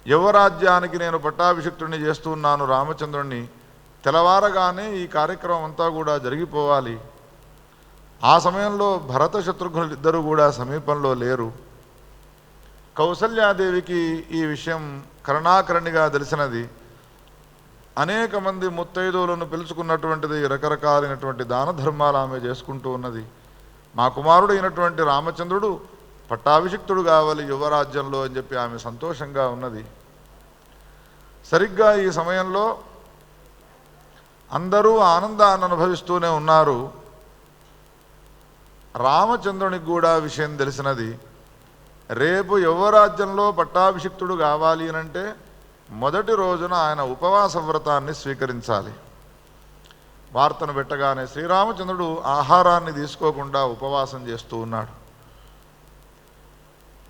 యువరాజ్యానికి నేను పట్టాభిషిక్తుడిని చేస్తున్నాను రామచంద్రుణ్ణి, తెల్లవారగానే ఈ కార్యక్రమం అంతా కూడా జరిగిపోవాలి. ఆ సమయంలో భరత శత్రుఘ్నులు ఇద్దరు కూడా సమీపంలో లేరు. కౌసల్యాదేవికి ఈ విషయం కరుణాకరణిగా తెలిసినది. అనేక మంది ముత్తైదువులను పిలుచుకున్నటువంటిది, రకరకాలైనటువంటి దాన ధర్మాలు ఆమె చేసుకుంటూ ఉన్నది. మా కుమారుడు అయినటువంటి రామచంద్రుడు పట్టాభిషిక్తుడు కావాలి యువరాజ్యంలో అని చెప్పి ఆమె సంతోషంగా ఉన్నది. సరిగ్గా ఈ సమయంలో అందరూ ఆనందాన్ని అనుభవిస్తూనే ఉన్నారు. రామచంద్రునికి కూడా విషయం తెలిసినది. రేపు యువరాజ్యంలో పట్టాభిషిక్తుడు కావాలి అనంటే మొదటి రోజున ఆయన ఉపవాస వ్రతాన్ని స్వీకరించాలి. వార్తను పెట్టగానే శ్రీరామచంద్రుడు ఆహారాన్ని తీసుకోకుండా ఉపవాసం చేస్తూ ఉన్నాడు.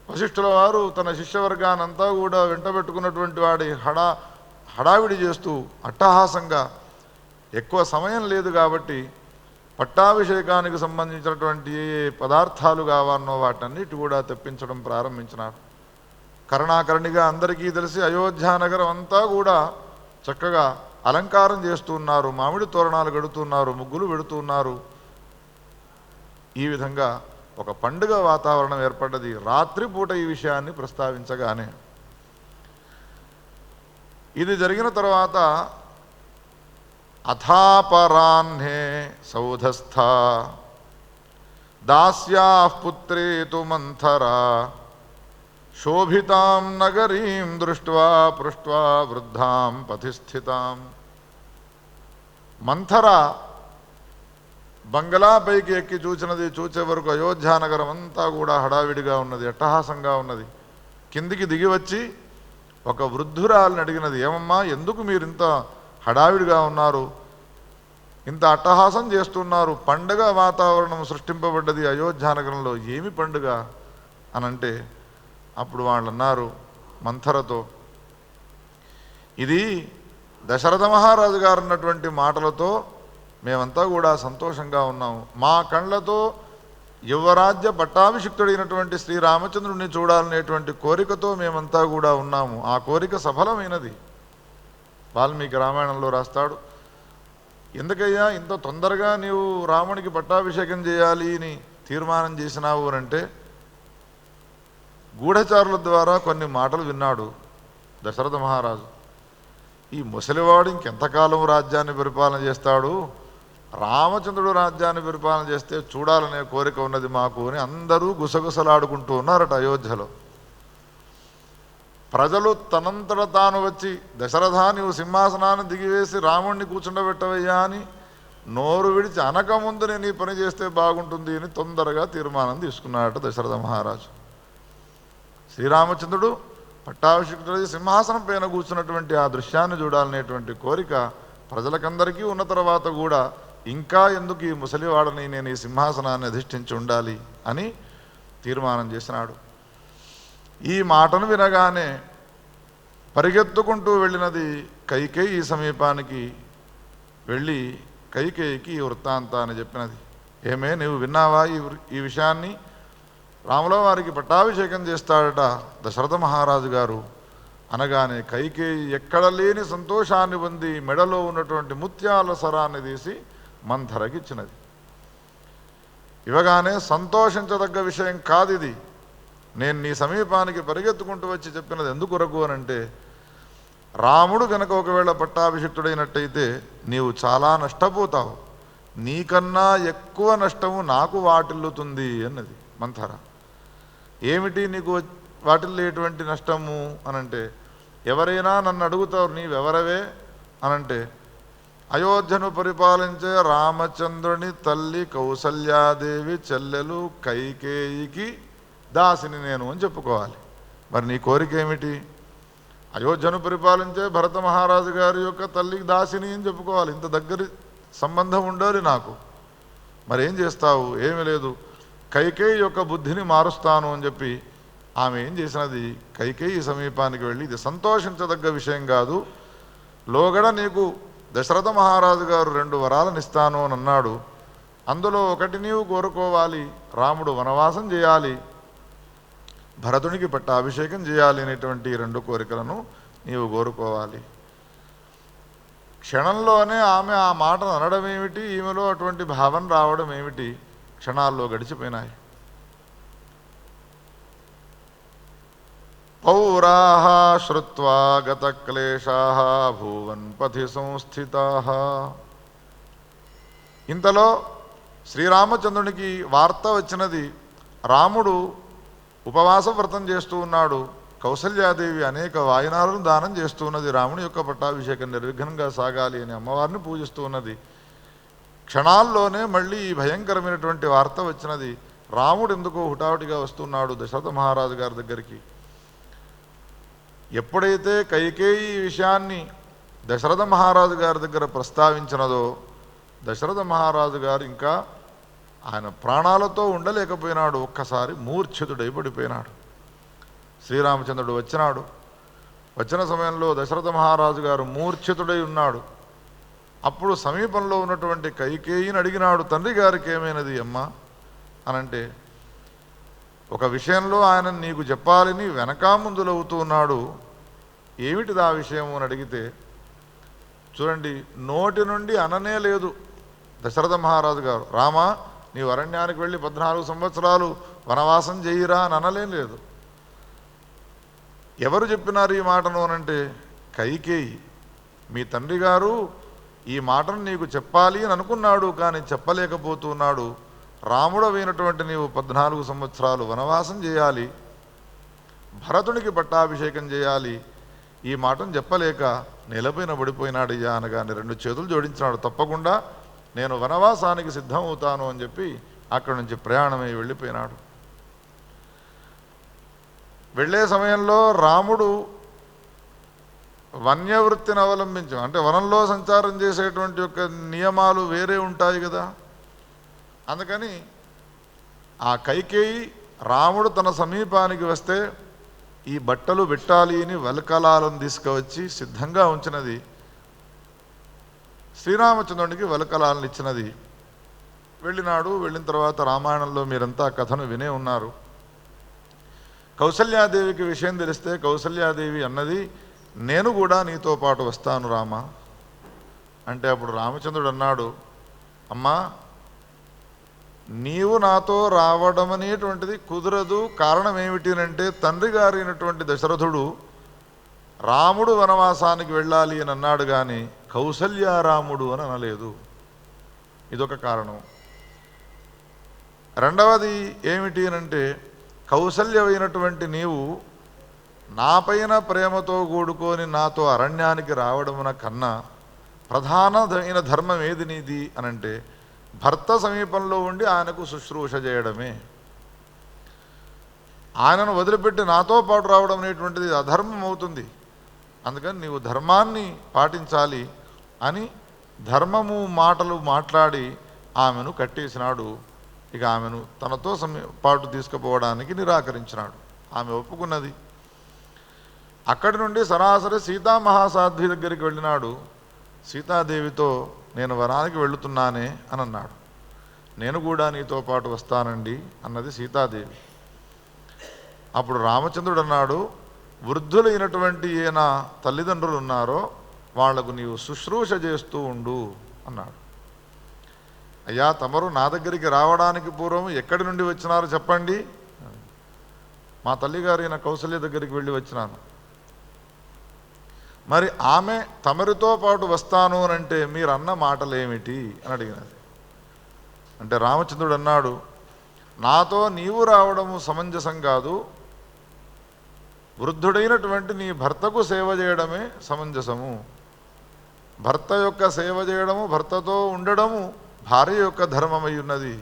వశిష్ఠుల వారు తన శిష్యవర్గానంతా కూడా వెంటబెట్టుకున్నటువంటి వాడి హడావిడి చేస్తూ అట్టహాసంగా, ఎక్కువ సమయం లేదు కాబట్టి పట్టాభిషేకానికి సంబంధించినటువంటి ఏ పదార్థాలు కావాలనో వాటన్నిటి కూడా తెప్పించడం ప్రారంభించినారు. కరుణాకరణిగా అందరికీ తెలిసి అయోధ్యానగరం అంతా కూడా చక్కగా అలంకారం చేస్తున్నారు, మామిడి తోరణాలు కడుతున్నారు, ముగ్గులు పెడుతున్నారు. ఈ విధంగా ఒక పండుగ వాతావరణం ఏర్పడ్డది. రాత్రిపూట ఈ విషయాన్ని ప్రస్తావించగానే ఇది జరిగిన తర్వాత అథాపరాహ్నే సౌధస్థ దాస్యా పుత్రే తు మంథరా శోభితాం నగరీం దృష్ట్వా పృష్ట్వా వృద్ధాం పథిస్థితాం. మంథర బంగళాపైకి ఎక్కి చూచినది. చూచే వరకు అయోధ్యానగరం అంతా కూడా హడావిడిగా ఉన్నది, అట్టహాసంగా ఉన్నది. కిందికి దిగి వచ్చి ఒక వృద్ధురాలిని అడిగినది, ఏమమ్మా ఎందుకు మీరు ఇంత హడావిడిగా ఉన్నారు, ఇంత అట్టహాసం చేస్తున్నారు, పండుగ వాతావరణం సృష్టింపబడ్డది అయోధ్యానగరంలో, ఏమి పండుగ అనంటే అప్పుడు వాళ్ళు అన్నారు మంథరతో, ఇది దశరథ మహారాజు గారు అన్నటువంటి మాటలతో మేమంతా కూడా సంతోషంగా ఉన్నాము. మా కళ్ళతో యువరాజ్య పట్టాభిషిక్తుడైనటువంటి శ్రీరామచంద్రుడిని చూడాలనేటువంటి కోరికతో మేమంతా కూడా ఉన్నాము. ఆ కోరిక సఫలమైనది. వాల్మీకి రామాయణంలో రాస్తాడు, ఎందుకయ్యా ఇంత తొందరగా నీవు రామునికి పట్టాభిషేకం చేయాలి అని తీర్మానం చేసినావు అంటే గూఢచారుల ద్వారా కొన్ని మాటలు విన్నాడు దశరథ మహారాజు. ఈ ముసలివాడు ఇంకెంతకాలం రాజ్యాన్ని పరిపాలన చేస్తాడు, రామచంద్రుడు రాజ్యాన్ని పరిపాలన చేస్తే చూడాలనే కోరిక ఉన్నది మాకు అని అందరూ గుసగుసలాడుకుంటూ ఉన్నారట అయోధ్యలో. ప్రజలు తనంతట తాను వచ్చి దశరథ నీవు సింహాసనాన్ని దిగివేసి రాముణ్ణి కూర్చుండబెట్టవయ్యా అని నోరు విడిచి అనకముందు నేను ఈ పని చేస్తే బాగుంటుంది అని తొందరగా తీర్మానం తీసుకున్నాడట దశరథ మహారాజు. శ్రీరామచంద్రుడు పట్టాభిషిక్తుడై సింహాసనం పైన కూర్చున్నటువంటి ఆ దృశ్యాన్ని చూడాలనేటువంటి కోరిక ప్రజలకందరికీ ఉన్న తర్వాత కూడా ఇంకా ఎందుకు ఈ ముసలివాడని నేను ఈ సింహాసనాన్ని అధిష్ఠించి ఉండాలి అని తీర్మానం చేసినాడు. ఈ మాటను వినగానే పరిగెత్తుకుంటూ వెళ్ళినది కైకేయి సమీపానికి వెళ్ళి కైకేయికి ఈ వృత్తాంతాన్ని చెప్పినది. ఏమే నీవు విన్నావా ఈ విషయాన్ని, రాముల వారికి పట్టాభిషేకం చేస్తాడట దశరథ మహారాజు గారు అనగానే కైకేయి ఎక్కడ లేని సంతోషాన్ని పొంది మెడలో ఉన్నటువంటి ముత్యాల సరాన్ని తీసి మంథరకిచ్చినది. ఇవ్వగానే సంతోషించదగ్గ విషయం కాదు ఇది, నేను నీ సమీపానికి పరిగెత్తుకుంటూ వచ్చి చెప్పినది ఎందుకొరకు అనంటే రాముడు కనుక ఒకవేళ పట్టాభిషిక్తుడైనట్టయితే నీవు చాలా నష్టపోతావు, నీకన్నా ఎక్కువ నష్టము నాకు వాటిల్లుతుంది అన్నది మంథర. ఏమిటి నీకు వాటిల్లేటువంటి నష్టము అనంటే ఎవరైనా నన్ను అడుగుతారు నీవెవరవే అనంటే అయోధ్యను పరిపాలించే రామచంద్రుని తల్లి కౌసల్యాదేవి చెల్లెలు కైకేయికి దాసిని నేను అని చెప్పుకోవాలి. మరి నీ కోరిక ఏమిటి? అయోధ్యను పరిపాలించే భరత మహారాజు గారి యొక్క తల్లికి దాసిని అని చెప్పుకోవాలి. ఇంత దగ్గరి సంబంధం ఉండాలి నాకు. మరి ఏం చేస్తావు? ఏమీ లేదు, కైకేయి యొక్క బుద్ధిని మారుస్తాను అని చెప్పి ఆమె ఏం చేసినది, కైకేయి సమీపానికి వెళ్ళి ఇది సంతోషించదగ్గ విషయం కాదు, లోగడ నీకు దశరథ మహారాజు గారు 2 వరాలను ఇస్తాను అని అన్నాడు. అందులో ఒకటి నీవు కోరుకోవాలి, రాముడు వనవాసం చేయాలి, భరతునికి పట్టాభిషేకం చేయాలి అనేటువంటి ఈ 2 కోరికలను నీవు కోరుకోవాలి. క్షణంలోనే ఆమె ఆ మాటను అనడం ఏమిటి, ఈమెలో అటువంటి భావన రావడం ఏమిటి, క్షణాల్లో గడిచిపోయినాయి. పౌరాః శ్రుత్వా గతక్లేశాః భూవన్ పథి సంస్థితాః. ఇంతలో శ్రీరామచంద్రునికి వార్త వచ్చినది. రాముడు ఉపవాస వ్రతం చేస్తూ ఉన్నాడు. కౌసల్యాదేవి అనేక వాయినాలను దానం చేస్తూ ఉన్నది. రాముని యొక్క పట్టాభిషేకం నిర్విఘ్నంగా సాగాలి అని అమ్మవారిని పూజిస్తూ ఉన్నది. క్షణాల్లోనే మళ్ళీ ఈ భయంకరమైనటువంటి వార్త వచ్చినది. రాముడు ఎందుకో హుటాహుటిగా వస్తున్నాడు దశరథ మహారాజు గారి దగ్గరికి. ఎప్పుడైతే కైకేయి ఈ విషయాన్ని దశరథ మహారాజు గారి దగ్గర ప్రస్తావించినదో, దశరథ మహారాజు గారు ఇంకా ఆయన ప్రాణాలతో ఉండలేకపోయినాడు. ఒక్కసారి మూర్ఛితుడై పడిపోయినాడు. శ్రీరామచంద్రుడు వచ్చినాడు. వచ్చిన సమయంలో దశరథ మహారాజు గారు మూర్ఛితుడై ఉన్నాడు. అప్పుడు సమీపంలో ఉన్నటువంటి కైకేయిని అడిగినాడు, తండ్రి గారికి ఏమైనది అమ్మా అనంటే, ఒక విషయంలో ఆయన నీకు చెప్పాలని వెనకా ముందులవుతూ ఉన్నాడు. ఏమిటిది ఆ విషయం అని అడిగితే, చూడండి, నోటి నుండి అననే లేదు దశరథ మహారాజు గారు, రామా నీవు అరణ్యానికి వెళ్ళి 14 సంవత్సరాలు వనవాసం చేయిరా అని అనలేం లేదు. ఎవరు చెప్పినారు ఈ మాటను అనంటే, కైకేయి. మీ తండ్రి గారు ఈ మాటను నీకు చెప్పాలి అని అనుకున్నాడు, కానీ చెప్పలేకపోతున్నాడు. రాముడవైనటువంటి నీవు 14 సంవత్సరాలు వనవాసం చేయాలి, భరతునికి పట్టాభిషేకం చేయాలి, ఈ మాటను చెప్పలేక నిలపైన పడిపోయినాడయ్యా అనగానే 2 చేతులు జోడించినాడు. తప్పకుండా నేను వనవాసానికి సిద్ధం అవుతాను అని చెప్పి అక్కడి నుంచి ప్రయాణమై వెళ్ళిపోయినాడు. వెళ్ళే సమయంలో రాముడు వన్యవృత్తిని అవలంబించాం, అంటే వనంలో సంచారం చేసేటువంటి యొక్క నియమాలు వేరే ఉంటాయి కదా. అందుకని ఆ కైకేయి రాముడు తన సమీపానికి వస్తే ఈ బట్టలు పెట్టాలి అని వలకలాలను తీసుకువచ్చి సిద్ధంగా ఉంచినది. శ్రీరామచంద్రునికి వలకలాలను ఇచ్చినది. వెళ్ళినాడు. వెళ్ళిన తర్వాత రామాయణంలో మీరంతా కథను వినే ఉన్నారు. కౌసల్యాదేవికి విషయం తెలిస్తే కౌసల్యాదేవి అన్నది, నేను కూడా నీతో పాటు వస్తాను రామా అంటే, అప్పుడు రామచంద్రుడు అన్నాడు, అమ్మా నీవు నాతో రావడం అనేటువంటిది కుదరదు. కారణం ఏమిటి అంటే, తండ్రి గారు అయినటువంటి దశరథుడు రాముడు వనవాసానికి వెళ్ళాలి అని అన్నాడు, కానీ కౌసల్యారాముడు అని అనలేదు. ఇదొక కారణం. రెండవది ఏమిటి అంటే, కౌసల్యమైనటువంటి నీవు నాపైన ప్రేమతో కూడుకొని నాతో అరణ్యానికి రావడమున కన్నా ప్రధానమైన ధర్మం ఏది నీది అనంటే, భర్త సమీపంలో ఉండి ఆయనకు శుశ్రూష చేయడమే. ఆయనను వదిలిపెట్టి నాతో పాటు రావడం అనేటువంటిది అధర్మం అవుతుంది. అందుకని నీవు ధర్మాన్ని పాటించాలి అని ధర్మము మాటలు మాట్లాడి ఆమెను కట్టేసినాడు. ఇక ఆమెను తనతో పాటు తీసుకుపోవడానికి నిరాకరించినాడు. ఆమె ఒప్పుకున్నది. అక్కడి నుండి సరాసరి సీతామహాసాధ్వి దగ్గరికి వెళ్ళినాడు. సీతాదేవితో నేను వనానికి వెళుతున్నానే అని అన్నాడు. నేను కూడా నీతో పాటు వస్తానండి అన్నది సీతాదేవి. అప్పుడు రామచంద్రుడు అన్నాడు, వృద్ధులైనటువంటి ఈయన తల్లిదండ్రులు ఉన్నారో వాళ్లకు నీవు శుశ్రూష చేస్తూ ఉండు అన్నాడు. అయ్యా తమరు నా దగ్గరికి రావడానికి పూర్వం ఎక్కడి నుండి వచ్చినారో చెప్పండి. మా తల్లిగారు ఈయన కౌసల్య దగ్గరికి వెళ్ళి వచ్చినాను. మరి ఆమె తమరితో పాటు వస్తాను అని అంటే మీరు అన్న మాటలేమిటి అని అడిగినది. అంటే రామచంద్రుడు అన్నాడు, నాతో నీవు రావడము సమంజసం కాదు, వృద్ధుడైనటువంటి నీ భర్తకు సేవ చేయడమే సమంజసము. భర్త యొక్క సేవ చేయడము, భర్తతో ఉండడము భార్య యొక్క ధర్మమై ఉన్నది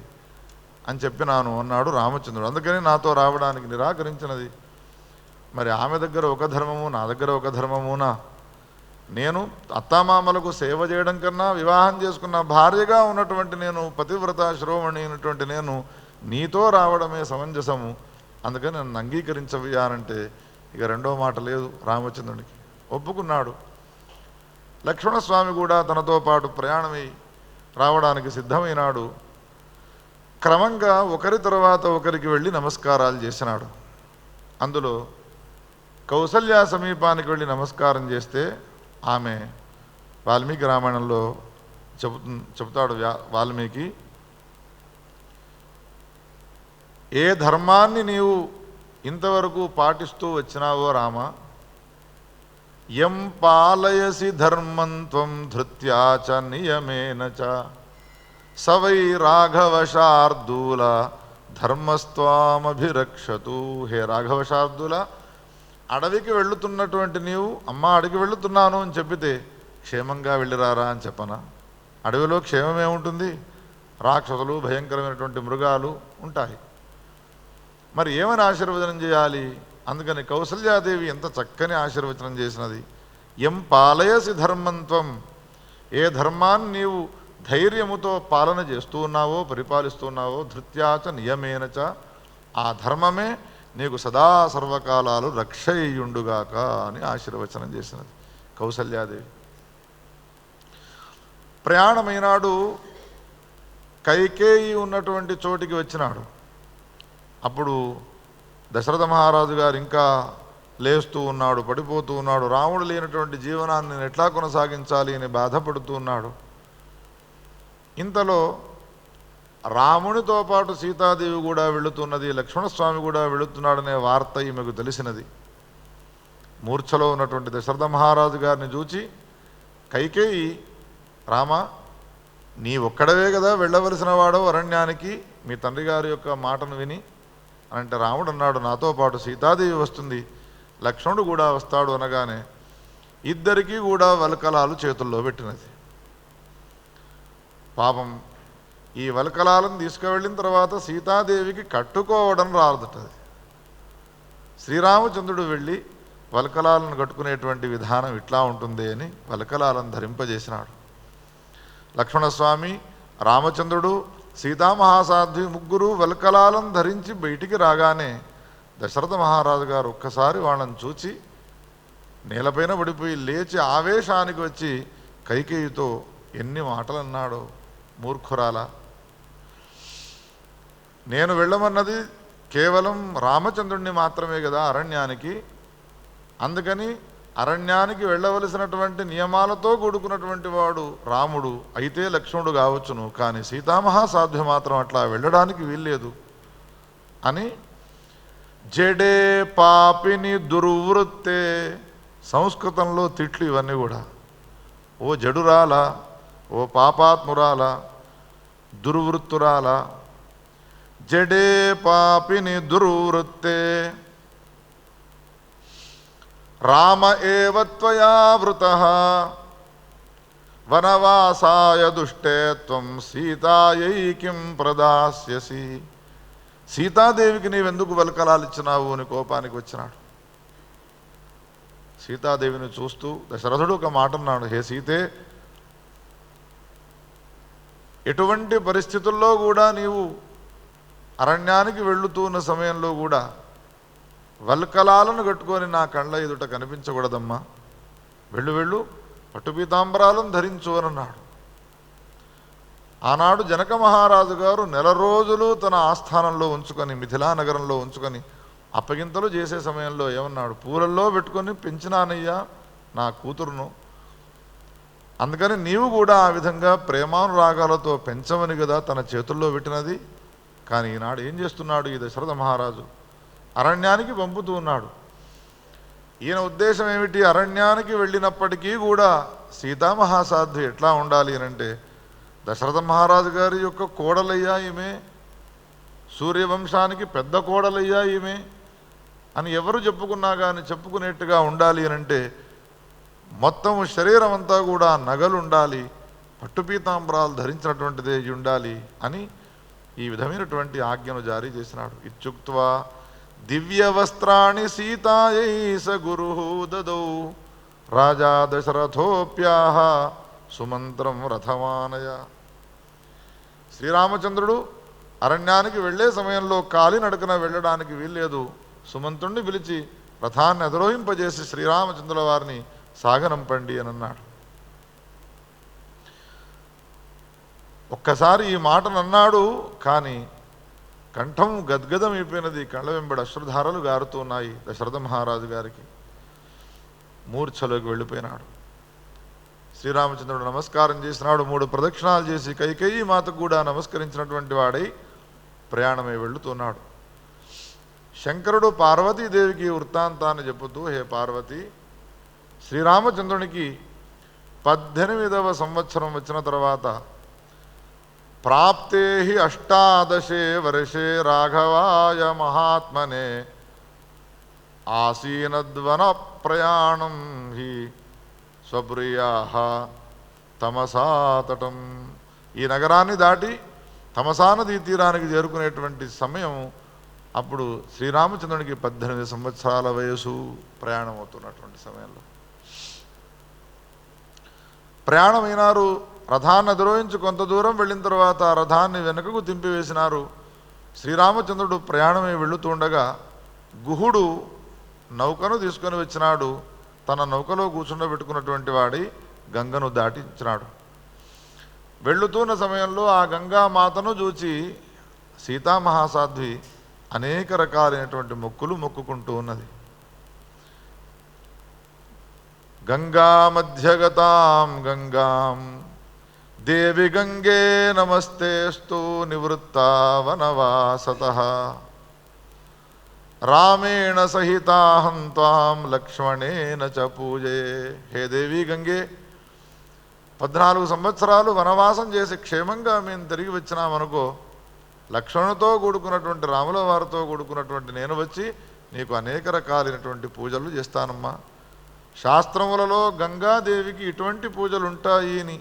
అని చెప్పినాను అన్నాడు రామచంద్రుడు. అందుకని నాతో రావడానికి నిరాకరించినది. మరి ఆమె దగ్గర ఒక ధర్మము, నా దగ్గర ఒక ధర్మమునా? నేను అత్తామామలకు సేవ చేయడం కన్నా వివాహం చేసుకున్న భార్యగా ఉన్నటువంటి నేను, పతివ్రత శిరోమణి అయినటువంటి నేను నీతో రావడమే సమంజసము. అందుకని నన్ను అంగీకరించవయ్యానంటే ఇక రెండో మాట లేదు రామచంద్రునికి. ఒప్పుకున్నాడు. లక్ష్మణస్వామి కూడా తనతో పాటు ప్రయాణమై రావడానికి సిద్ధమైనాడు. క్రమంగా ఒకరి తర్వాత ఒకరికి వెళ్ళి నమస్కారాలు చేసినాడు. అందులో కౌసల్య సమీపానికి వెళ్ళి నమస్కారం చేస్తే ఆమె వాల్మీకి రామాయణంలో చెబుతాడు వాల్మీకి, ఏ ధర్మాన్ని నీవు ఇంతవరకు పాటిస్తూ వచ్చినావో రామ, యం పాలయసి ధర్మంత్వం ధృత్యాచ నియమేన చ సవై రాఘవశార్దూల ధర్మస్వామభిరక్షతు. హే రాఘవశార్దూల, అడవికి వెళుతున్నటువంటి నీవు అమ్మ అడవికి వెళుతున్నాను అని చెప్పితే క్షేమంగా వెళ్ళిరారా అని చెప్పనా? అడవిలో క్షేమమేముంటుంది? రాక్షసులు, భయంకరమైనటువంటి మృగాలు ఉంటాయి. మరి ఏమని ఆశీర్వచనం చేయాలి? అందుకని కౌసల్యాదేవి ఎంత చక్కని ఆశీర్వచనం చేసినది. ఎం పాలయసి ధర్మంత్వం, ఏ ధర్మాన్ని నీవు ధైర్యముతో పాలన చేస్తూ ఉన్నావో, పరిపాలిస్తూ ఉన్నావో, ధృత్యాచ నియమేనచ, ఆ ధర్మమే నీకు సదా సర్వకాలాలు రక్షయ్యుండుగాక అని ఆశీర్వచనం చేసినది కౌసల్యాదేవి. ప్రయాణమైనాడు, కైకేయి ఉన్నటువంటి చోటికి వచ్చినాడు. అప్పుడు దశరథ మహారాజు గారు ఇంకా లేస్తూ ఉన్నాడు, పడిపోతూ ఉన్నాడు. రాముడు లేనటువంటి జీవనాన్ని నేను ఎట్లా కొనసాగించాలి అని బాధపడుతూ ఉన్నాడు. ఇంతలో రామునితో పాటు సీతాదేవి కూడా వెళుతున్నది, లక్ష్మణస్వామి కూడా వెళుతున్నాడనే వార్త ఈమెకు తెలిసినది. మూర్ఛలో ఉన్నటువంటి దశరథ మహారాజు గారిని చూచి కైకేయి, రామ నీ ఒక్కడవే కదా వెళ్ళవలసిన వాడవు అరణ్యానికి, మీ తండ్రి గారి యొక్క మాటను విని అంటే రాముడు అన్నాడు, నాతో పాటు సీతాదేవి వస్తుంది, లక్ష్మణుడు కూడా వస్తాడు అనగానే ఇద్దరికీ కూడా వల్కలాలు చేతుల్లో పెట్టినది. పాపం ఈ వల్కలాలను తీసుకువెళ్ళిన తర్వాత సీతాదేవికి కట్టుకోవడం రాదటది. శ్రీరామచంద్రుడు వెళ్ళి వల్కలాలను కట్టుకునేటువంటి విధానం ఇట్లా ఉంటుంది అని వల్కలాలను ధరింపజేసినాడు. లక్ష్మణస్వామి, రామచంద్రుడు, సీతామహాసాధ్వి ముగ్గురు వల్కలాలను ధరించి బయటికి రాగానే దశరథ మహారాజు గారు ఒక్కసారి వాళ్ళని చూచి నేలపైన పడిపోయి లేచి ఆవేశానికి వచ్చి కైకేయితో ఎన్ని మాటలు అన్నాడో. మూర్ఖురాల, నేను వెళ్ళమన్నది కేవలం రామచంద్రుణ్ణి మాత్రమే కదా అరణ్యానికి, అందుకని అరణ్యానికి వెళ్ళవలసినటువంటి నియమాలతో కూడుకున్నటువంటి వాడు రాముడు అయితే లక్ష్మణుడు కావచ్చును, కానీ సీతామహాసాధ్య మాత్రం అట్లా వెళ్ళడానికి వీల్లేదు అని జడే పాపిని దుర్వృత్తే, సంస్కృతంలో తిట్లు ఇవన్నీ కూడా. ఓ జడురాల, ఓ పాపాత్మురాల, దుర్వృత్తురాల, జడే పాపిని దుర్వృత్తే రామ ఏవ త్వయా వృతః వనవాసాయ దుష్టే త్వం సీతాయై కిం ప్రదాస్యసి. సీతాదేవికి నీవెందుకు వల్కలాలు ఇచ్చినావు అని కోపానికి వచ్చినాడు. సీతాదేవిని చూస్తూ దశరథుడు ఒక మాట అన్నాడు, హే సీతే, ఎటువంటి పరిస్థితుల్లో కూడా నీవు అరణ్యానికి వెళుతున్న సమయంలో కూడా వల్కలాలను కట్టుకొని నా కళ్ళ ఎదుట కనిపించకూడదమ్మా, వెళ్ళు వెళ్ళు, పట్టుపీతాంబరాలను ధరించు అని అన్నాడు. ఆనాడు జనక మహారాజు గారు నెల రోజులు తన ఆస్థానంలో ఉంచుకొని, మిథిలా నగరంలో ఉంచుకొని అప్పగింతలు చేసే సమయంలో ఏమన్నాడు, పూలల్లో పెట్టుకొని పెంచినానయ్యా నా కూతురును, అందుకని నీవు కూడా ఆ విధంగా ప్రేమానురాగాలతో పెంచమని కదా తన చేతుల్లో పెట్టినది. కానీ ఈనాడు ఏం చేస్తున్నాడు ఈ దశరథ మహారాజు, అరణ్యానికి పంపుతూ ఉన్నాడు. ఈయన ఉద్దేశం ఏమిటి, అరణ్యానికి వెళ్ళినప్పటికీ కూడా సీతామహాసాధ్వి ఎట్లా ఉండాలి అనంటే, దశరథ మహారాజు గారి యొక్క కోడలయ్యా ఈమె, సూర్యవంశానికి పెద్ద కోడలయ్యా ఈమె అని ఎవరు చెప్పుకున్నా కానీ చెప్పుకునేట్టుగా ఉండాలి అనంటే మొత్తం శరీరం అంతా కూడా నగలు ఉండాలి, పట్టుపీతాంబరాలు ధరించినటువంటిదే ఉండాలి అని ఈ విధమైనటువంటి ఆజ్ఞను జారీ చేసినాడు. ఇత్యుక్త్వా దివ్య వస్త్రాణి సీతాయై స గురు దదౌ రాజా దశరథోప్యాహ సుమంత్రం రథమానయ. శ్రీరామచంద్రుడు అరణ్యానికి వెళ్ళే సమయంలో కాలినడకన వెళ్ళడానికి వీల్లేదు, సుమంతుణ్ణి పిలిచి రథాన్ని అధిరోహింపజేసి శ్రీరామచంద్రుల వారిని సాగనంపండి అని అన్నాడు. ఒక్కసారి ఈ మాటను అన్నాడు, కానీ కంఠం గద్గదమైపోయినది, కళ్ళ వెంబడి అశ్రుధారలు గారుతున్నాయి. దశరథ మహారాజు గారికి మూర్ఛలోకి వెళ్ళిపోయినాడు. శ్రీరామచంద్రుడు నమస్కారం చేసినాడు. 3 ప్రదక్షిణాలు చేసి కైకేయి మాతకు కూడా నమస్కరించినటువంటి వాడై ప్రయాణమై వెళుతున్నాడు. శంకరుడు పార్వతీదేవికి వృత్తాంతాన్ని చెబుతూ, హే పార్వతి, శ్రీరామచంద్రునికి 18వ సంవత్సరం వచ్చిన తర్వాత ప్రాప్తే హి 18 వర్షే రాఘవాయ మహాత్మనే ఆసీనద్వన ప్రయాణం హి స్వప్రియా తమసాతటం. ఈ నగరాన్ని దాటి తమసా నదీ తీరానికి చేరుకునేటువంటి సమయం అప్పుడు శ్రీరామచంద్రునికి 18 సంవత్సరాల వయసు. ప్రయాణం అవుతున్నటువంటి సమయంలో ప్రయాణమైనారు. రథాన్ని అధిరోహించి కొంత దూరం వెళ్ళిన తర్వాత రథాన్ని వెనుకకు తింపివేసినారు. శ్రీరామచంద్రుడు ప్రయాణమై వెళుతుండగా గుహుడు నౌకను తీసుకొని వచ్చినాడు. తన నౌకలో కూర్చుండబెట్టుకున్నటువంటి వాడి గంగను దాటించినాడు. వెళ్ళుతున్న సమయంలో ఆ గంగామాతను చూచి సీతామహాసాధ్వి అనేక రకాలైనటువంటి మొక్కులు మొక్కుకుంటూ ఉన్నది. గంగా మధ్యగతాం గంగాం దేవి గంగే నమస్తేస్తు నివృత్తా వనవాసతః రామేణ సహితాహం త్వాం లక్ష్మణేన చ పూజే. హే దేవి గంగే, 14 సంవత్సరాలు వనవాసం చేసి క్షేమంగా మేము తిరిగి వచ్చినామనుకో, లక్ష్మణుతో కూడుకున్నటువంటి రాముల వారితో కూడుకున్నటువంటి నేను వచ్చి నీకు అనేక రకాలైనటువంటి పూజలు చేస్తానమ్మా. శాస్త్రములలో గంగాదేవికి ఇటువంటి పూజలు ఉంటాయి అని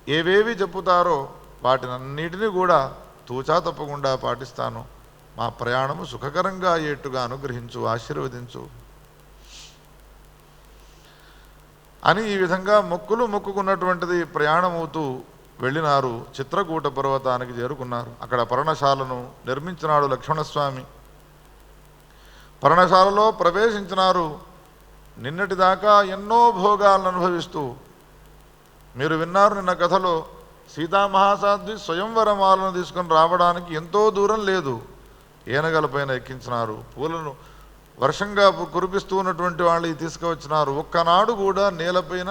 ఏవేవి చెప్పుతారో వాటినన్నిటినీ కూడా తూచా తప్పకుండా పాటిస్తాను. మా ప్రయాణము సుఖకరంగా అయ్యేట్టుగా అనుగ్రహించు, ఆశీర్వదించు అని ఈ విధంగా మొక్కులు మొక్కుకున్నటువంటిది ప్రయాణమవుతూ వెళ్ళినారు. చిత్రకూట పర్వతానికి చేరుకున్నారు. అక్కడ పర్ణశాలను నిర్మించినాడు లక్ష్మణస్వామి. పర్ణశాలలో ప్రవేశించినారు. నిన్నటిదాకా ఎన్నో భోగాలను అనుభవిస్తూ, మీరు విన్నారు నిన్న కథలో, సీతామహాసాధ్వి స్వయంవరమాలను తీసుకొని రావడానికి ఎంతో దూరం లేదు, ఏనగలపైన ఎక్కించినారు. పూలను వర్షంగా కురిపిస్తూ ఉన్నటువంటి వాళ్ళు తీసుకువచ్చినారు. ఒక్కనాడు కూడా నేలపైన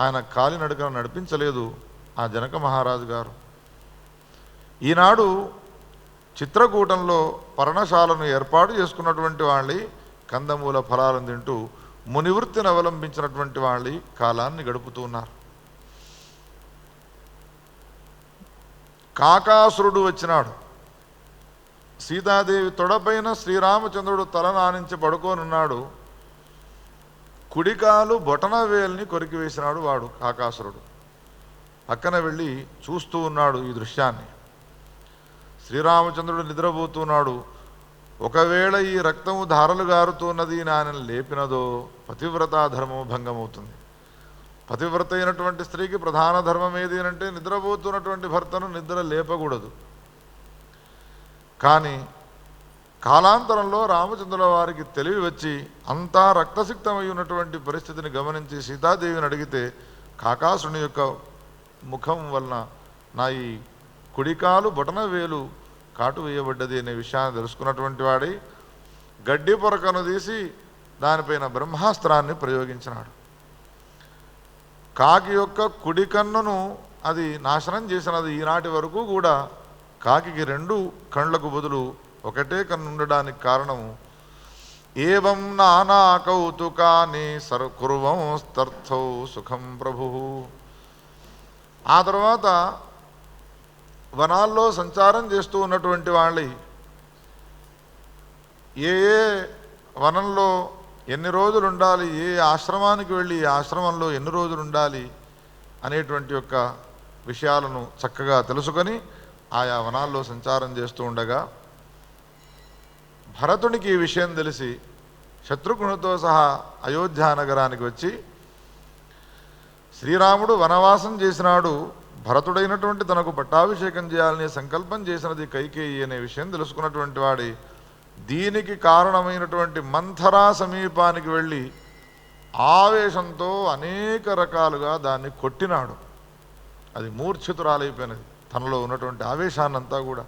ఆయన కాలినడకను నడిపించలేదు ఆ జనక మహారాజు గారు. ఈనాడు చిత్రకూటంలో పర్ణశాలను ఏర్పాటు చేసుకున్నటువంటి వాళ్ళి కందమూల ఫలాలను తింటూ మునివృత్తిని అవలంబించినటువంటి వాళ్ళి కాలాన్ని గడుపుతూ ఉన్నారు. కాకాసురుడు వచ్చినాడు. సీతాదేవి తొడపైన శ్రీరామచంద్రుడు తల నానించి పడుకోనున్నాడు. కుడికాలు బొటన వేల్ని కొరికివేసినాడు వాడు కాకాసురుడు. పక్కన వెళ్ళి చూస్తూ ఉన్నాడు ఈ దృశ్యాన్ని. శ్రీరామచంద్రుడు నిద్రపోతున్నాడు. ఒకవేళ ఈ రక్తము ధారలు గారుతున్నది నాయన లేపినదో పతివ్రతా ధర్మము భంగమవుతుంది. పతివ్రత అయినటువంటి స్త్రీకి ప్రధాన ధర్మం ఏది అంటే నిద్రపోతున్నటువంటి భర్తను నిద్ర లేపకూడదు. కానీ కాలాంతరంలో రామచంద్రుల వారికి తెలివి వచ్చి అంతా రక్తసిక్తమై ఉన్నటువంటి పరిస్థితిని గమనించి సీతాదేవిని అడిగితే కాకాసుని యొక్క ముఖం వలన నా ఈ కుడికాలు బొటన వేలు కాటు వేయబడ్డది అనే విషయాన్ని తెలుసుకున్నటువంటి వాడి గడ్డి పొరకను తీసి దానిపైన బ్రహ్మాస్త్రాన్ని ప్రయోగించినాడు. కాకి యొక్క కుడి కన్నును అది నాశనం చేసినది. ఈనాటి వరకు కూడా కాకి 2 కళ్ళకు బదులు ఒకటే కన్ను ఉండడానికి కారణము ఏవం నానా కౌతుకాని కుర్వం స్తర్థౌ సుఖం ప్రభు. ఆ తర్వాత వనాల్లో సంచారం చేస్తూ ఉన్నటువంటి వాళ్ళి ఏ వనంలో ఎన్ని రోజులు ఉండాలి, ఏ ఆశ్రమానికి వెళ్ళి ఏ ఆశ్రమంలో ఎన్ని రోజులు ఉండాలి అనేటువంటి యొక్క విషయాలను చక్కగా తెలుసుకొని ఆయా వనాల్లో సంచారం చేస్తూ ఉండగా భరతునికి ఈ విషయం తెలిసి శత్రుఘ్నుడితో సహా అయోధ్యా నగరానికి వచ్చి శ్రీరాముడు వనవాసం చేసినాడు, భరతుడైనటువంటి తనకు పట్టాభిషేకం చేయాలని సంకల్పం చేసినది కైకేయి అనే విషయం తెలుసుకున్నటువంటి వాడి దీనికి కారణమైనటువంటి మంథరా సమీపానికి వెళ్ళి ఆవేశంతో అనేక రకాలుగా దాన్ని కొట్టినాడు. అది మూర్ఛితురాలైపోయినది. తనలో ఉన్నటువంటి ఆవేశాన్నంతా కూడా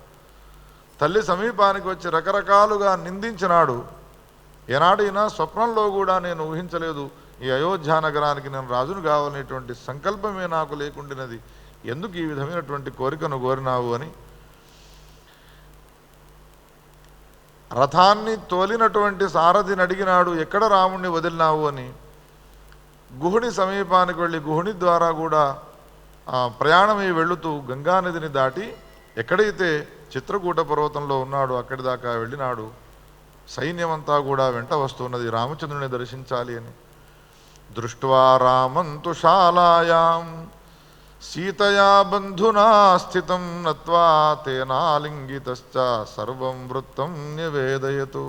తల్లి సమీపానికి వచ్చి రకరకాలుగా నిందించినాడు. ఏనాడైనా స్వప్నంలో కూడా నేను ఊహించలేదు ఈ అయోధ్య నగరానికి నేను రాజును కావాలనేటువంటి సంకల్పమే నాకు లేకుండినది, ఎందుకు ఈ విధమైనటువంటి కోరికను కోరినావు అని. రథాన్ని తోలినటువంటి సారథిని అడిగినాడు, ఎక్కడ రాముణ్ణి వదిలినావు అని. గుహుని సమీపానికి వెళ్ళి గుహుని ద్వారా కూడా ప్రయాణమై వెళుతూ గంగానదిని దాటి ఎక్కడైతే చిత్రకూట పర్వతంలో ఉన్నాడో అక్కడి దాకా వెళ్ళినాడు. సైన్యమంతా కూడా వెంట వస్తున్నది రామచంద్రుని దర్శించాలి అని. దృష్ట్వా రామంతు శాలాయాం సీతయా బంధునా స్థితం నత్వా తేనాలింగితశ్చ సర్వం వృత్తం నివేదయతు.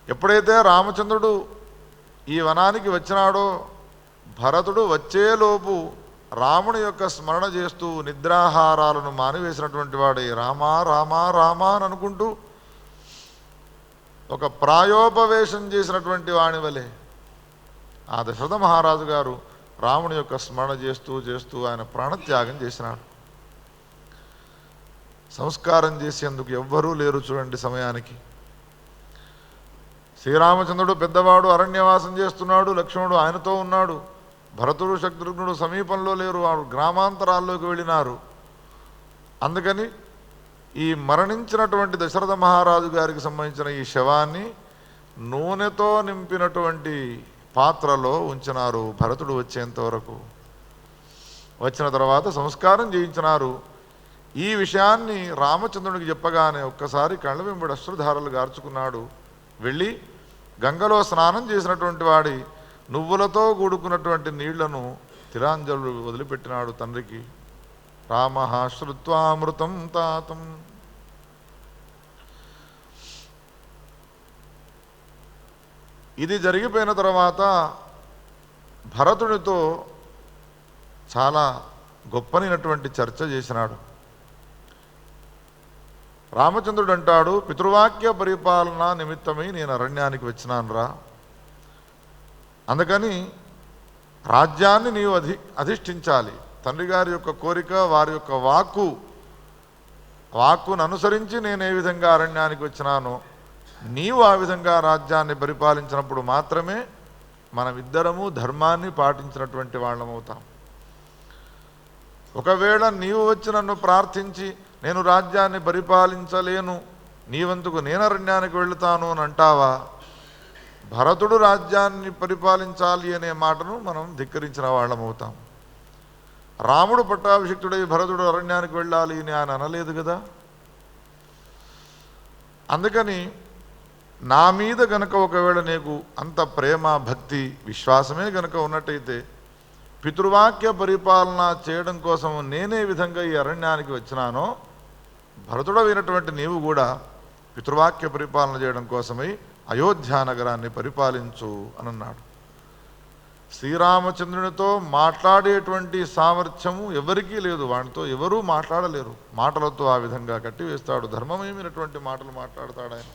ఎప్పుడైతే రామచంద్రుడు ఈ వనానికి వచ్చినాడో భరతుడు వచ్చేలోపు రాముని యొక్క స్మరణ చేస్తూ నిద్రాహారాలను మానివేసినటువంటి వాడే రామా రామా రామా అని అనుకుంటూ ఒక ప్రాయోపవేశం చేసినటువంటి వాణి వలె ఆ దశరథ మహారాజు గారు రాముని యొక్క స్మరణ చేస్తూ చేస్తూ ఆయన ప్రాణత్యాగం చేసినాడు. సంస్కారం చేసేందుకు ఎవ్వరూ లేరు చూడండి సమయానికి. శ్రీరామచంద్రుడు పెద్దవాడు అరణ్యవాసం చేస్తున్నాడు, లక్ష్మణుడు ఆయనతో ఉన్నాడు, భరతుడు శత్రుఘ్నుడు సమీపంలో లేరు, వారు గ్రామాంతరాల్లోకి వెళ్ళినారు. అందుకని ఈ మరణించినటువంటి దశరథ మహారాజు గారికి సంబంధించిన ఈ శవాన్ని నూనెతో నింపినటువంటి పాత్రలో ఉంచినారు భరతుడు వచ్చేంత వరకు. వచ్చిన తర్వాత సంస్కారం చేయించినారు. ఈ విషయాన్ని రామచంద్రునికి చెప్పగానే ఒక్కసారి కళ్ళ వెంబడి అశ్రుధారలు గార్చుకున్నాడు. వెళ్ళి గంగలో స్నానం చేసినటువంటి వాడి నువ్వులతో కూడుకున్నటువంటి నీళ్లను తిరాంజలు వదిలిపెట్టినాడు తండ్రికి. రామ శ్రుత్వామృతం తాతం. ఇది జరిగిపోయిన తర్వాత భరతునితో చాలా గొప్పనైనటువంటి చర్చ చేసినాడు. రామచంద్రుడు అంటాడు, పితృవాక్య పరిపాలన నిమిత్తమై నేను అరణ్యానికి వచ్చినానురా, అందుకని రాజ్యాన్ని నీవు అధిష్ఠించాలి. తండ్రి గారి యొక్క కోరిక, వారి యొక్క వాక్కును అనుసరించి నేను ఏ విధంగా అరణ్యానికి వచ్చినానో నీవు ఆ విధంగా రాజ్యాన్ని పరిపాలించినప్పుడు మాత్రమే మనమిద్దరము ధర్మాన్ని పాటించినటువంటి వాళ్ళమవుతాం. ఒకవేళ నీవు వచ్చి నన్ను ప్రార్థించి నేను రాజ్యాన్ని పరిపాలించలేను, నీవంతుకు నేను అరణ్యానికి వెళుతాను అని అంటావా, భరతుడు రాజ్యాన్ని పరిపాలించాలి అనే మాటను మనం ధిక్కరించిన వాళ్ళమవుతాం. రాముడు పట్టాభిషిక్తుడై భరతుడు అరణ్యానికి వెళ్ళాలి అని ఆయన అనలేదు కదా. అందుకని నా మీద గనక ఒకవేళ నీకు అంత ప్రేమ, భక్తి, విశ్వాసమే గనక ఉన్నట్టయితే పితృవాక్య పరిపాలన చేయడం కోసం నేనే విధంగా ఈ అరణ్యానికి వచ్చినానో భరతుడైనటువంటి నీవు కూడా పితృవాక్య పరిపాలన చేయడం కోసమై అయోధ్య నగరాన్ని పరిపాలించు అని అన్నాడు. శ్రీరామచంద్రునితో మాట్లాడేటువంటి సామర్థ్యము ఎవరికీ లేదు, వాడితో ఎవరూ మాట్లాడలేరు. మాటలతో ఆ విధంగా కట్టివేస్తాడు, ధర్మమేమైనటువంటి మాటలు మాట్లాడతాడు ఆయన.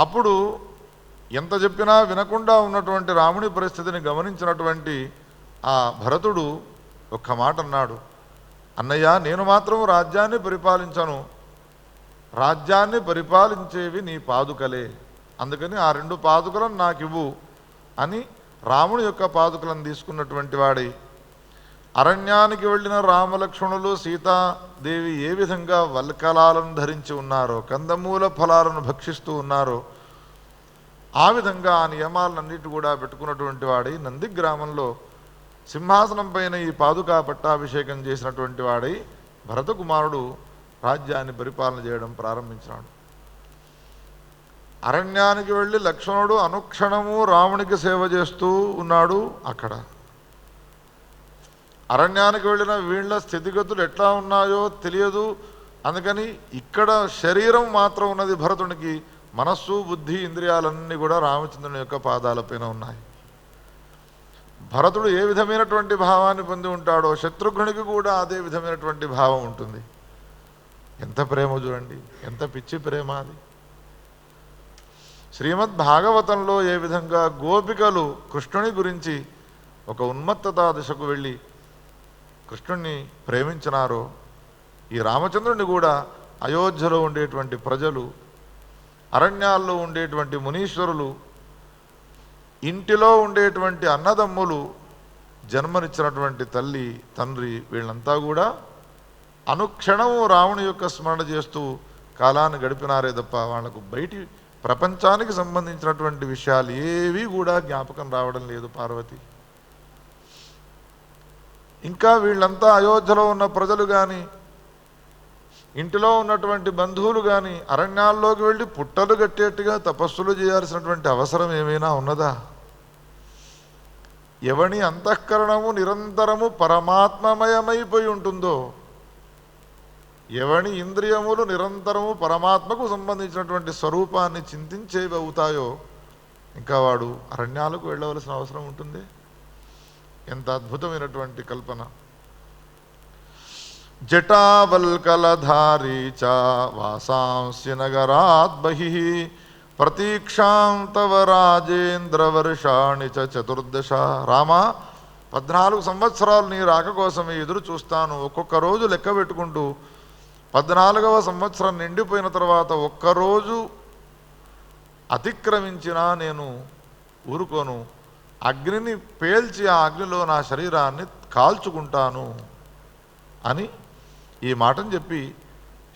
అప్పుడు ఎంత చెప్పినా వినకుండా ఉన్నటువంటి రాముని పరిస్థితిని గమనించినటువంటి ఆ భరతుడు ఒక్క మాట అన్నాడు, అన్నయ్య నేను మాత్రం రాజ్యాన్ని పరిపాలించను, రాజ్యాన్ని పరిపాలించేవి నీ పాదుకలే, అందుకని ఆ 2 పాదుకలను నాకు ఇవ్వు అని రాముని యొక్క పాదుకలను తీసుకున్నటువంటి వాడి అరణ్యానికి వెళ్ళిన రామలక్ష్మణులు సీతాదేవి ఏ విధంగా వల్కలాలను ధరించి ఉన్నారో, కందమూల ఫలాలను భక్షిస్తూ ఉన్నారో ఆ విధంగా ఆ నియమాలన్నిటి కూడా పెట్టుకున్నటువంటి వాడి నంది గ్రామంలో సింహాసనం పైన ఈ పాదుకా పట్టాభిషేకం చేసినటువంటి వాడై భరత కుమారుడు రాజ్యాన్ని పరిపాలన చేయడం ప్రారంభించినాడు. అరణ్యానికి వెళ్ళి లక్ష్మణుడు అనుక్షణము రామునికి సేవ చేస్తూ ఉన్నాడు. అక్కడ అరణ్యానికి వెళ్ళిన వీళ్ళ స్థితిగతులు ఎట్లా ఉన్నాయో తెలియదు. అందుకని ఇక్కడ శరీరం మాత్రం ఉన్నది భరతునికి, మనస్సు, బుద్ధి, ఇంద్రియాలన్నీ కూడా రామచంద్రుని యొక్క పాదాలపైన ఉన్నాయి. భరతుడు ఏ విధమైనటువంటి భావాన్ని పొంది ఉంటాడో శత్రుఘ్నునికి కూడా అదే విధమైనటువంటి భావం ఉంటుంది. ఎంత ప్రేమ చూడండి, ఎంత పిచ్చి ప్రేమ అది. శ్రీమద్ భాగవతంలో ఏ విధంగా గోపికలు కృష్ణుని గురించి ఒక ఉన్మత్తతా దిశకు వెళ్ళి కృష్ణుణ్ణి ప్రేమించినారో ఈ రామచంద్రుని కూడా అయోధ్యలో ఉండేటువంటి ప్రజలు, అరణ్యాల్లో ఉండేటువంటి మునీశ్వరులు, ఇంటిలో ఉండేటువంటి అన్నదమ్ములు, జన్మనిచ్చినటువంటి తల్లి తండ్రి వీళ్ళంతా కూడా అనుక్షణము రాముని యొక్క స్మరణ చేస్తూ కాలాన్ని గడిపినారే తప్ప వాళ్లకు బయటి ప్రపంచానికి సంబంధించినటువంటి విషయాలు ఏవి కూడా జ్ఞాపకం రావడం లేదు పార్వతి. ఇంకా వీళ్ళంతా అయోధ్యలో ఉన్న ప్రజలు కానీ, ఇంటిలో ఉన్నటువంటి బంధువులు కానీ అరణ్యాల్లోకి వెళ్ళి పుట్టలు కట్టేట్టుగా తపస్సులు చేయాల్సినటువంటి అవసరం ఏమైనా ఉన్నదా? ఎవని అంతఃకరణము నిరంతరము పరమాత్మమయమైపోయి ఉంటుందో, ఎవని ఇంద్రియములు నిరంతరము పరమాత్మకు సంబంధించినటువంటి స్వరూపాన్ని చింతించేవి అవుతాయో ఇంకా వాడు అరణ్యాలకు వెళ్ళవలసిన అవసరం ఉంటుంది. ఎంత అద్భుతమైనటువంటి కల్పన. జటావల్కలధారీ చ వాసాంసి నగరాత్ బహిః ప్రతీక్షాం తవ రాజేంద్ర వర్షాణి చతుర్దశ. రామా, 14 సంవత్సరాలు నీ రాక కోసమే ఎదురు చూస్తాను. ఒక్కొక్క రోజు లెక్క పెట్టుకుంటూ 14వ సంవత్సరం నిండిపోయిన తర్వాత ఒక్కరోజు అతిక్రమించినా నేను ఊరుకోను. అగ్నిని పేల్చి ఆ అగ్నిలో నా శరీరాన్ని కాల్చుకుంటాను అని ఈ మాటను చెప్పి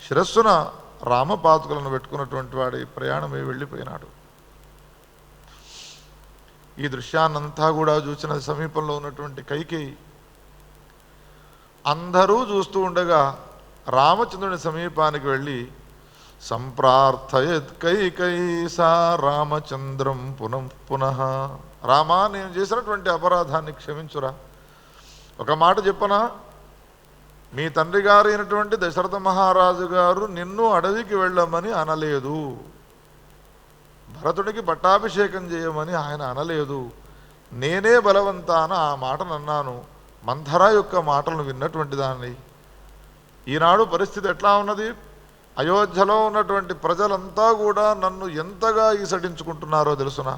శిరస్సున రామపాతుకలను పెట్టుకున్నటువంటి వాడి ప్రయాణమై వెళ్ళిపోయినాడు. ఈ దృశ్యాన్నంతా కూడా చూసిన సమీపంలో ఉన్నటువంటి కైకేయి అందరూ చూస్తూ ఉండగా రామచంద్రుని సమీపానికి వెళ్ళి సంప్రార్థయత్ కైకైసా రామచంద్రం పునః. రామా, నేను చేసినటువంటి అపరాధాన్ని క్షమించురా. ఒక మాట చెప్పనా, మీ తండ్రి గారు అయినటువంటి దశరథ మహారాజు గారు నిన్ను అడవికి వెళ్ళమని అనలేదు, భరతుడికి పట్టాభిషేకం చేయమని ఆయన అనలేదు. నేనే బలవంతాన ఆ మాటను అన్నాను. మంథర యొక్క మాటలను విన్నటువంటి దాన్ని. ఈనాడు పరిస్థితి ఎట్లా ఉన్నది? అయోధ్యలో ఉన్నటువంటి ప్రజలంతా కూడా నన్ను ఎంతగా ఈసడించుకుంటున్నారో తెలుసునా?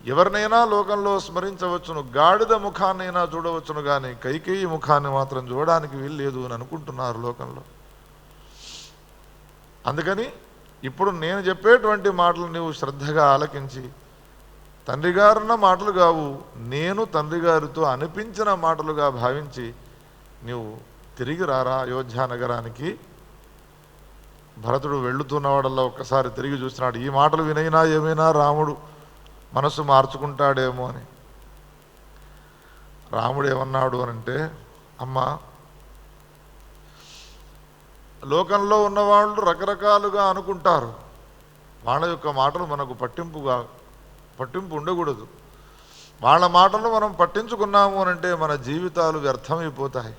ఎవరినైనా లోకంలో స్మరించవచ్చును, గాడిద ముఖాన్నైనా చూడవచ్చును, కానీ కైకేయి ముఖాన్ని మాత్రం చూడడానికి వీల్లేదు అని అనుకుంటున్నారు లోకంలో. అందుకని ఇప్పుడు నేను చెప్పేటువంటి మాటలు నీవు శ్రద్ధగా ఆలకించి, తండ్రి గారున్న మాటలు కావు, నేను తండ్రి గారితో అనిపించిన మాటలుగా భావించి నీవు తిరిగి రారా అయోధ్య నగరానికి. భరతుడు వెళుతున్నవాడల్లా ఒక్కసారి తిరిగి చూస్తున్నాడు. ఈ మాటలు వినైనా ఏమైనా రాముడు మనసు మార్చుకుంటాడేమో అని. రాముడు ఏమన్నాడు అనంటే, అమ్మా, లోకంలో ఉన్నవాళ్ళు రకరకాలుగా అనుకుంటారు. వాళ్ళ యొక్క మాటలు మనకు పట్టింపు ఉండకూడదు. వాళ్ళ మాటలు మనం పట్టించుకున్నాము అనంటే మన జీవితాలు వ్యర్థమైపోతాయి.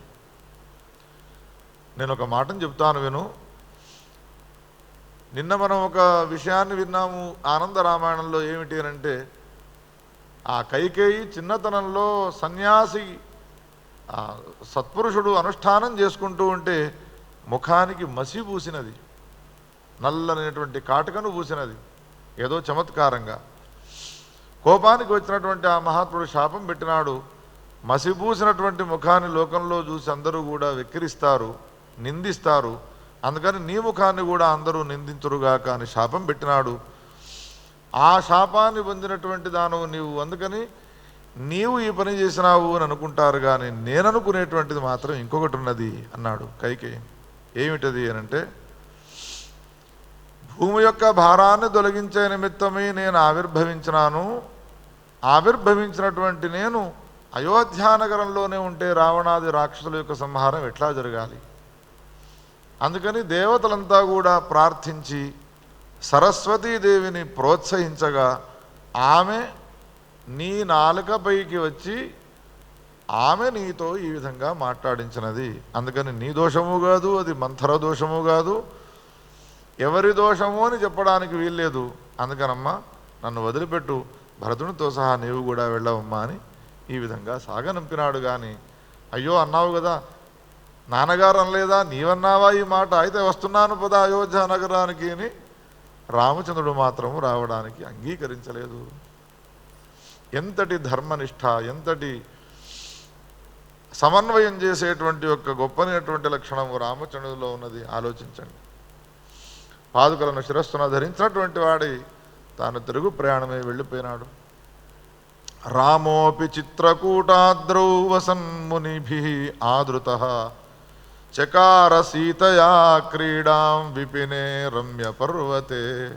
నేను ఒక మాటను చెప్తాను విను. నిన్న మనం ఒక విషయాన్ని విన్నాము ఆనంద రామాయణంలో. ఏమిటి అనంటే, ఆ కైకేయి చిన్నతనంలో సన్యాసి సత్పురుషుడు అనుష్ఠానం చేసుకుంటూ ఉంటే ముఖానికి మసి పూసినది, నల్లనైనటువంటి కాటుకను పూసినది ఏదో చమత్కారంగా. కోపానికి వచ్చినటువంటి ఆ మహాత్ముడు శాపం పెట్టినాడు. మసిపూసినటువంటి ముఖాన్ని లోకంలో చూసి అందరూ కూడా వెక్కిరిస్తారు, నిందిస్తారు. అందుకని నీ ముఖాన్ని కూడా అందరూ నిందించురుగాక అని శాపం పెట్టినాడు. ఆ శాపాన్ని పొందినటువంటి దానవు నీవు, అందుకని నీవు ఈ పని చేసినావు అని అనుకుంటారు, కానీ నేననుకునేటువంటిది మాత్రం ఇంకొకటి ఉన్నది అన్నాడు కైకేయి. ఏమిటది అనంటే, భూమి యొక్క భారాన్ని తొలగించే నిమిత్తమై నేను ఆవిర్భవించినాను. ఆవిర్భవించినటువంటి నేను అయోధ్యానగరంలోనే ఉంటే రావణాది రాక్షసుల యొక్క సంహారం ఎట్లా జరగాలి? అందుకని దేవతలంతా కూడా ప్రార్థించి సరస్వతీదేవిని ప్రోత్సహించగా ఆమె నీ నాలుకపైకి వచ్చి ఆమె నీతో ఈ విధంగా మాట్లాడించినది. అందుకని నీ దోషము కాదు, అది మంథర దోషము కాదు, ఎవరి దోషము అని చెప్పడానికి వీల్లేదు. అందుకనమ్మా నన్ను వదిలిపెట్టు, భరతునితో సహా నీవు కూడా వెళ్ళవమ్మా అని ఈ విధంగా సాగనంపినాడు. కానీ అయ్యో అన్నావు కదా, నాన్నగారు అనలేదా, నీవన్నావా ఈ మాట, అయితే వస్తున్నాను పద అయోధ్య నగరానికి అని రామచంద్రుడు మాత్రము రావడానికి అంగీకరించలేదు. ఎంతటి ధర్మనిష్ట, ఎంతటి సమన్వయం చేసేటువంటి యొక్క గొప్పనటువంటి లక్షణము రామచంద్రుడిలో ఉన్నది. ఆలోచించండి. పాదుకలను శిరస్సున ధరించినటువంటి వాడి తాను తిరుగు ప్రయాణమే వెళ్ళిపోయినాడు. రామోపి చిత్రకూటాద్రౌ వసన్మునిభిః ఆదృతః చకార సీతయా క్రీడాం విపినే రమ్య పర్వతే.